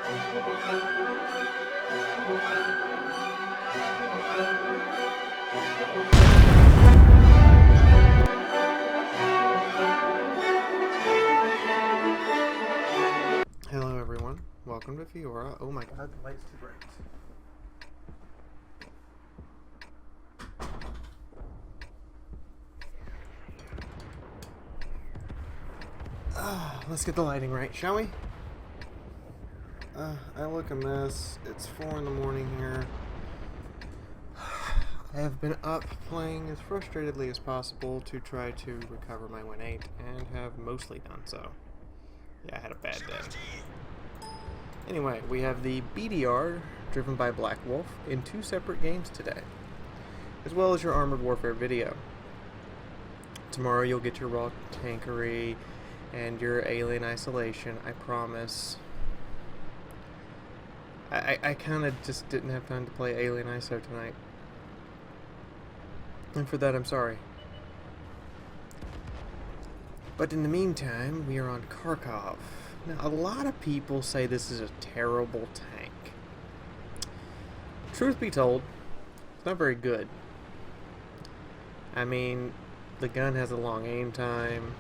Hello everyone, welcome to Fiaura. Oh my god, the light's too bright. Let's get the lighting right, shall we? I look a mess. It's 4 in the morning here. I have been up playing as frustratedly as possible to try to recover my win 8 and have mostly done so. Yeah, I had a bad day. Anyway, we have the BDR driven by Black Wolf in 2 separate games today, as well as your Armored Warfare video. Tomorrow you'll get your RAW Tankery and your Alien Isolation, I promise. I kind of just didn't have time to play Alien ISO tonight. And for that, I'm sorry. But in the meantime, we are on Kharkov. Now, a lot of people say this is a terrible tank. Truth be told, it's not very good. I mean, the gun has a long aim time.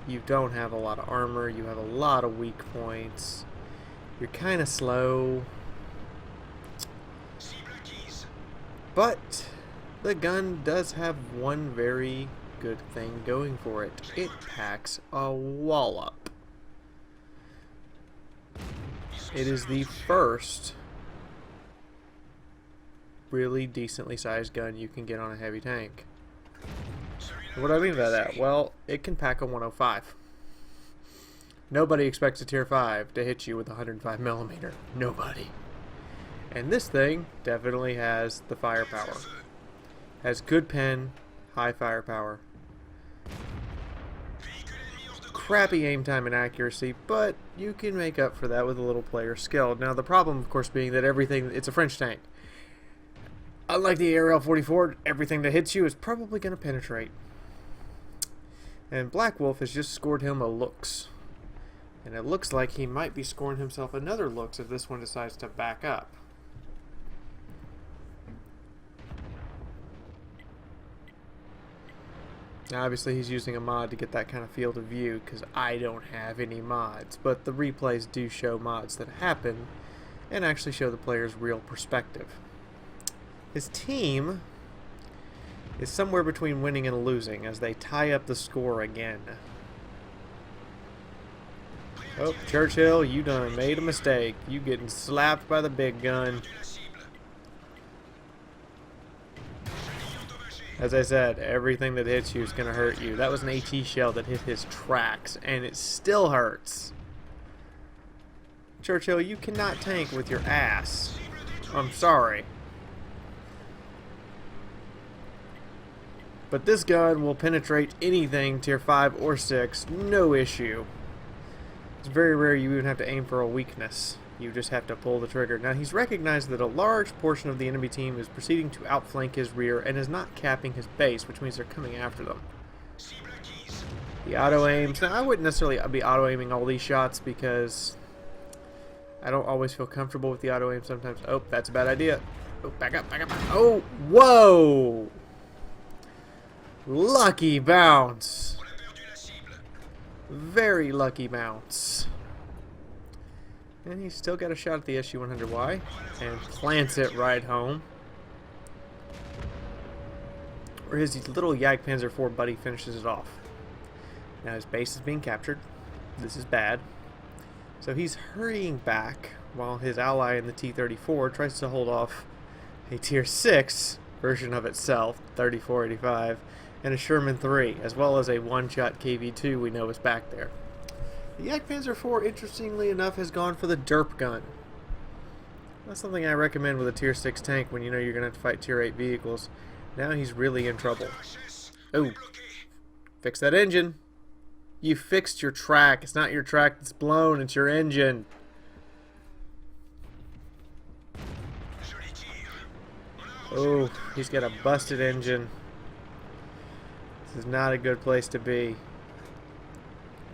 You don't have a lot of armor. You have a lot of weak points. You're kind of slow. But the gun does have one very good thing going for it. It packs a wallop. It is the first really decently sized gun you can get on a heavy tank. What do I mean by that? Well, it can pack a 105. Nobody expects a tier 5 to hit you with a 105mm. Nobody. And this thing definitely has the firepower. Has good pen, high firepower. Crappy aim time and accuracy, but you can make up for that with a little player skill. Now the problem, of course, being that it's a French tank. Unlike the ARL-44, everything that hits you is probably going to penetrate. And Black Wolf has just scored him a looks. And it looks like he might be scoring himself another looks if this one decides to back up. Now obviously he's using a mod to get that kind of field of view because I don't have any mods. But the replays do show mods that happen and actually show the player's real perspective. His team is somewhere between winning and losing as they tie up the score again. Oh, Churchill, you done made a mistake. You getting slapped by the big gun. As I said, everything that hits you is going to hurt you. That was an AT shell that hit his tracks, and it still hurts. Churchill, you cannot tank with your ass. I'm sorry. But this gun will penetrate anything tier 5 or 6, no issue. It's very rare you even have to aim for a weakness. You just have to pull the trigger. Now he's recognized that a large portion of the enemy team is proceeding to outflank his rear and is not capping his base, which means they're coming after them. The auto aims. Now I wouldn't necessarily be auto aiming all these shots because I don't always feel comfortable with the auto aim sometimes. Oh, that's a bad idea. Oh, back up, back up. Oh, whoa! Lucky bounce. Very lucky bounce. And he's still got a shot at the SU-100Y and plants it right home. Or his little Jagdpanzer IV buddy finishes it off. Now his base is being captured. This is bad. So he's hurrying back while his ally in the T-34 tries to hold off a tier 6 version of itself, 3485, and a Sherman 3, as well as a one-shot KV-2 we know is back there. The Jagdpanzer IV, interestingly enough, has gone for the derp gun. That's something I recommend with a tier 6 tank when you know you're going to have to fight tier 8 vehicles. Now he's really in trouble. Oh, fix that engine. You fixed your track. It's not your track that's blown, it's your engine. Oh, he's got a busted engine. This is not a good place to be.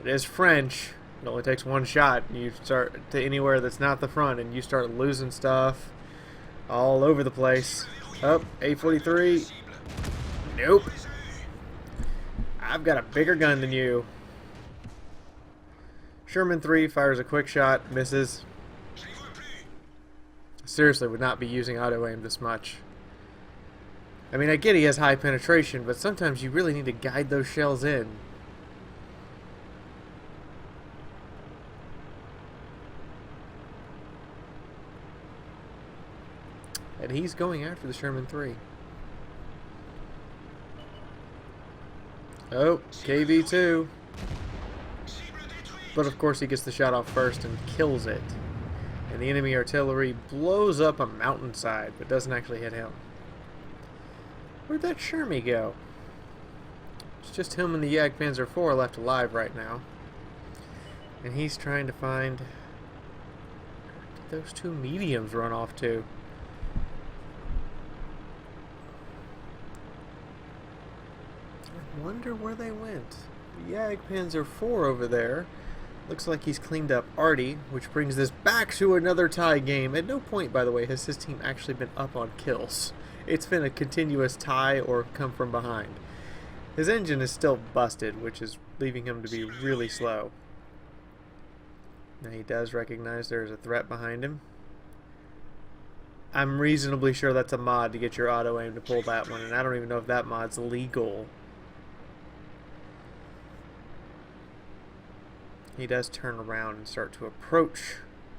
It is French, It only takes one shot. You start to anywhere that's not the front, and you start losing stuff all over the place. Up, A43. Nope. I've got a bigger gun than you. Sherman 3 fires a quick shot, misses. Seriously, would not be using auto aim this much. I mean, I get he has high penetration, but sometimes you really need to guide those shells in. And he's going after the Sherman 3. Oh, KV2. But of course he gets the shot off first and kills it. And the enemy artillery blows up a mountainside, but doesn't actually hit him. Where'd that Shermie go? It's just him and the Jagdpanzer IV left alive right now. And he's trying to find... Where did those two mediums run off to? I wonder where they went. The Jagdpanzer IV over there. Looks like he's cleaned up Artie, which brings this back to another tie game. At no point, by the way, has his team actually been up on kills. It's been a continuous tie or come from behind. His engine is still busted, which is leaving him to be really slow. Now he does recognize there's a threat behind him. I'm reasonably sure that's a mod to get your auto aim to pull that one, and I don't even know if that mod's legal. He does turn around and start to approach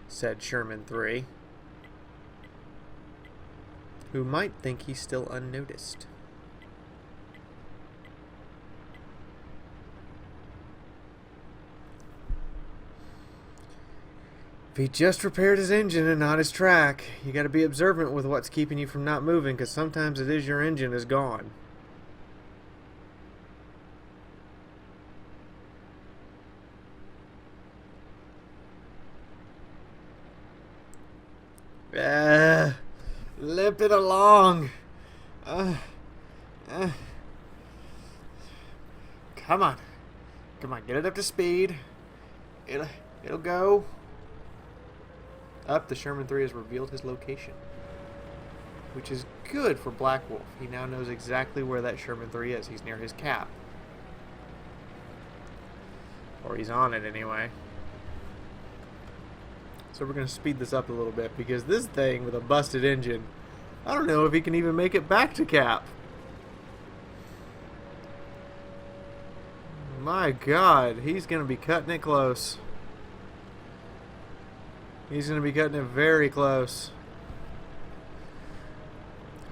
said Sherman 3, who might think he's still unnoticed. If he just repaired his engine and not his track, you gotta be observant with what's keeping you from not moving, because sometimes it is your engine is gone. Limp it along. Come on. Come on, get it up to speed. It'll go. Up, the Sherman 3 has revealed his location, which is good for Black Wolf. He now knows exactly where that Sherman 3 is. He's near his cap. Or he's on it anyway. So we're going to speed this up a little bit, because this thing with a busted engine, I don't know if he can even make it back to cap. My God, he's going to be cutting it close. He's going to be cutting it very close.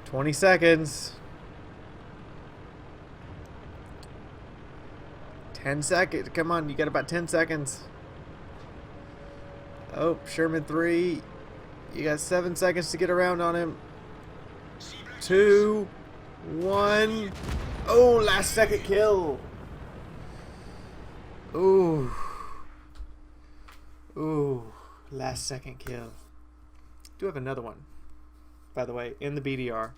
20 seconds. 10 seconds. Come on, you got about 10 seconds. Oh, Sherman 3. You got 7 seconds to get around on him. 2, 1. Oh, last second kill. Ooh. Ooh. Last second kill. Do have another one, by the way, in the BDR.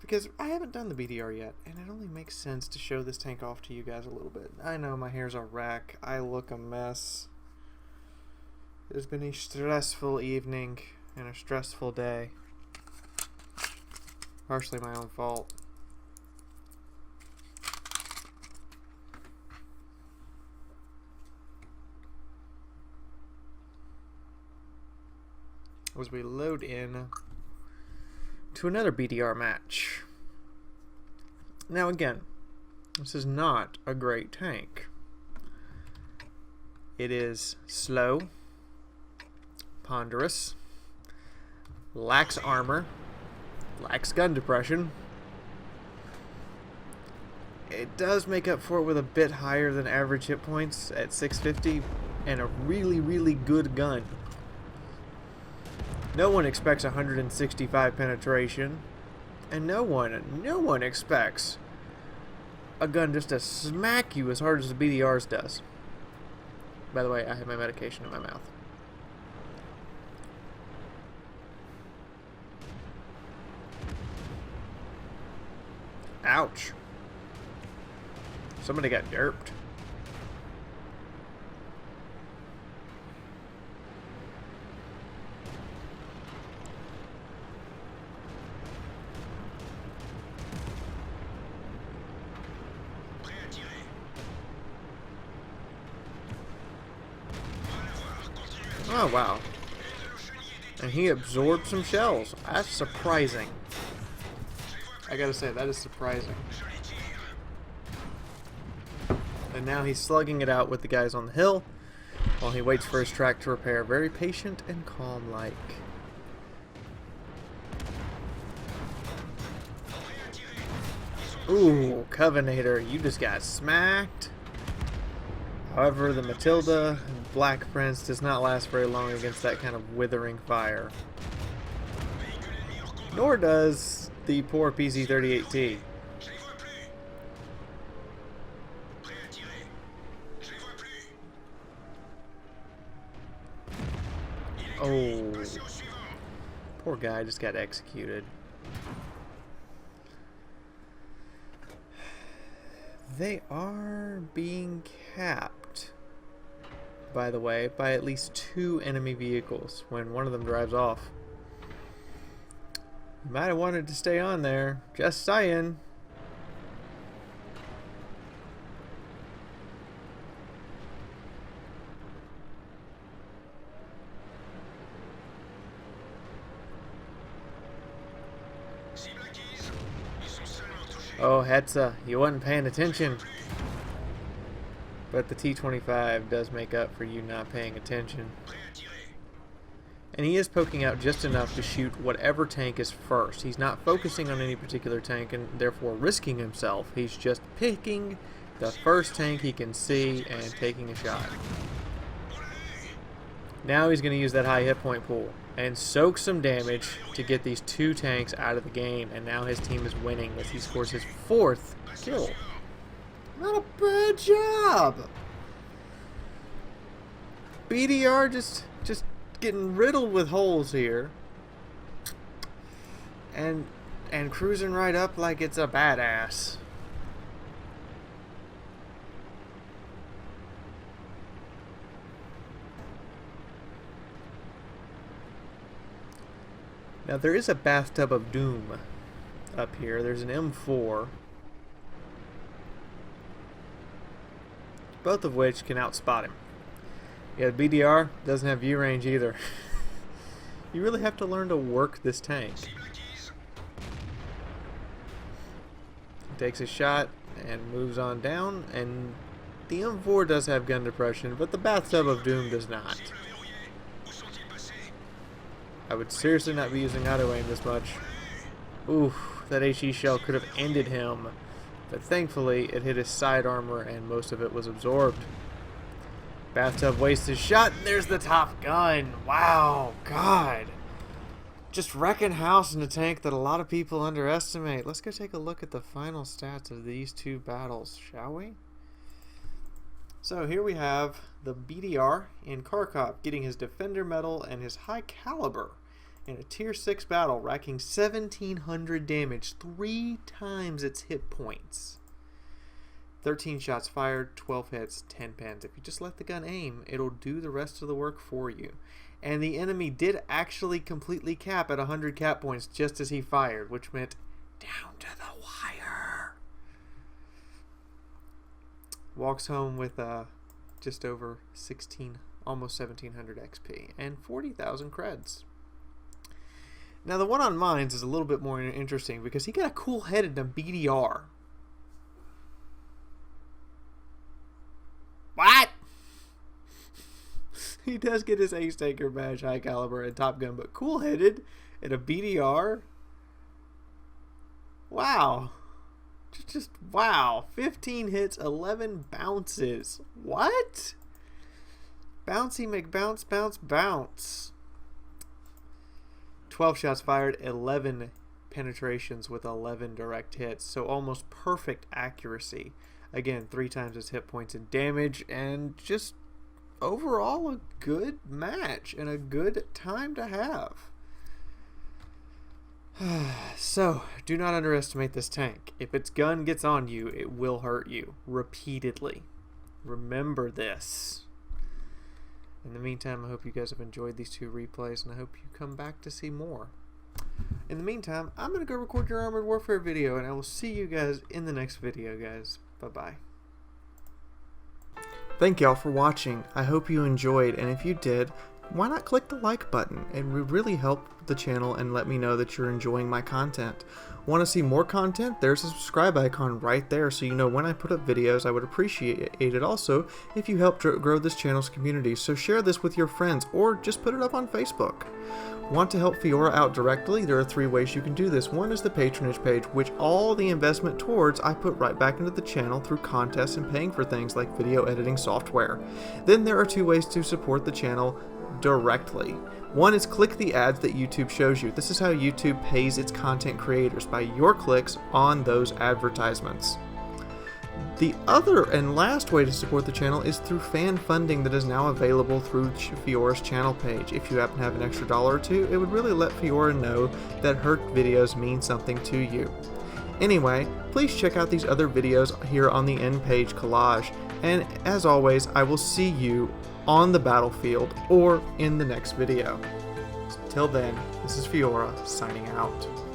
Because I haven't done the BDR yet, and it only makes sense to show this tank off to you guys a little bit. I know my hair's a wreck. I look a mess. It's been a stressful evening and a stressful day. Partially my own fault. As we load in to another BDR match. Now again, this is not a great tank. It is slow, ponderous, lacks armor, lacks gun depression. It does make up for it with a bit higher than average hit points at 650 and a really, really good gun. No one expects 165 penetration, and no one expects a gun just to smack you as hard as the BDR's does. By the way, I have my medication in my mouth. Ouch. Somebody got derped. Oh, wow. And he absorbed some shells. That's surprising. I gotta say, that is surprising. And now he's slugging it out with the guys on the hill while he waits for his track to repair. Very patient and calm-like. Ooh, Covenator, you just got smacked. However, the Matilda Black Prince does not last very long against that kind of withering fire. Nor does the poor PC-38T. Oh, poor guy just got executed. They are being capped, by the way, by at least 2 enemy vehicles when one of them drives off. Might have wanted to stay on there, just saying. Oh, Hetza, you wasn't paying attention. But the T-25 does make up for you not paying attention. And he is poking out just enough to shoot whatever tank is first. He's not focusing on any particular tank and therefore risking himself. He's just picking the first tank he can see and taking a shot. Now he's going to use that high hit point pool and soak some damage to get these 2 tanks out of the game. And now his team is winning as he scores his 4th kill. Not a bad job. BDR just getting riddled with holes here. And cruising right up like it's a badass. Now there is a bathtub of doom up here. There's an M4. Both of which can outspot him. Yeah, the BDR doesn't have view range either. You really have to learn to work this tank. Takes a shot and moves on down, and the M4 does have gun depression, but the bathtub of doom does not. I would seriously not be using auto aim this much. Ooh, that HE shell could have ended him, but thankfully it hit his side armor and most of it was absorbed. Bathtub wastes his shot, and there's the Top Gun. Wow, God. Just wrecking house in a tank that a lot of people underestimate. Let's go take a look at the final stats of these 2 battles, shall we? So here we have the BDR in Kharkov getting his Defender Medal and his High Caliber in a Tier 6 battle, racking 1,700 damage, 3 times its hit points. 13 shots fired, 12 hits, 10 pens. If you just let the gun aim, it'll do the rest of the work for you. And the enemy did actually completely cap at 100 cap points just as he fired, which meant down to the wire. Walks home with just over almost 1,700 XP and 40,000 creds. Now the one on mines is a little bit more interesting because he got a cool head in a BDR. What? He does get his Ace Taker badge, High Caliber, and Top Gun, but cool-headed in a BDR? Wow. Just wow. 15 hits, 11 bounces. What? Bouncy McBounce, bounce, bounce. 12 shots fired, 11 penetrations with 11 direct hits, so almost perfect accuracy. Again, 3 times his hit points and damage, and just overall a good match and a good time to have. So, do not underestimate this tank. If its gun gets on you, it will hurt you repeatedly. Remember this. In the meantime, I hope you guys have enjoyed these 2 replays, and I hope you come back to see more. In the meantime, I'm going to go record your Armored Warfare video, and I will see you guys in the next video, guys. Bye-bye. Thank y'all for watching. I hope you enjoyed, and if you did, why not click the like button? It would really help the channel and let me know that you're enjoying my content. Want to see more content? There's a subscribe icon right there so you know when I put up videos. I would appreciate it also if you help grow this channel's community, so share this with your friends or just put it up on Facebook. Want to help Fiaura out directly? There are 3 ways you can do this. One is the patronage page, which all the investment towards I put right back into the channel through contests and paying for things like video editing software. Then there are 2 ways to support the channel directly. One is click the ads that YouTube shows you. This is how YouTube pays its content creators, by your clicks on those advertisements. The other and last way to support the channel is through fan funding that is now available through Fiaura's channel page. If you happen to have an extra $1 or 2, it would really let Fiaura know that her videos mean something to you. Anyway, please check out these other videos here on the end page collage, and as always, I will see you on the battlefield or in the next video. Till then, this is Fiaura signing out.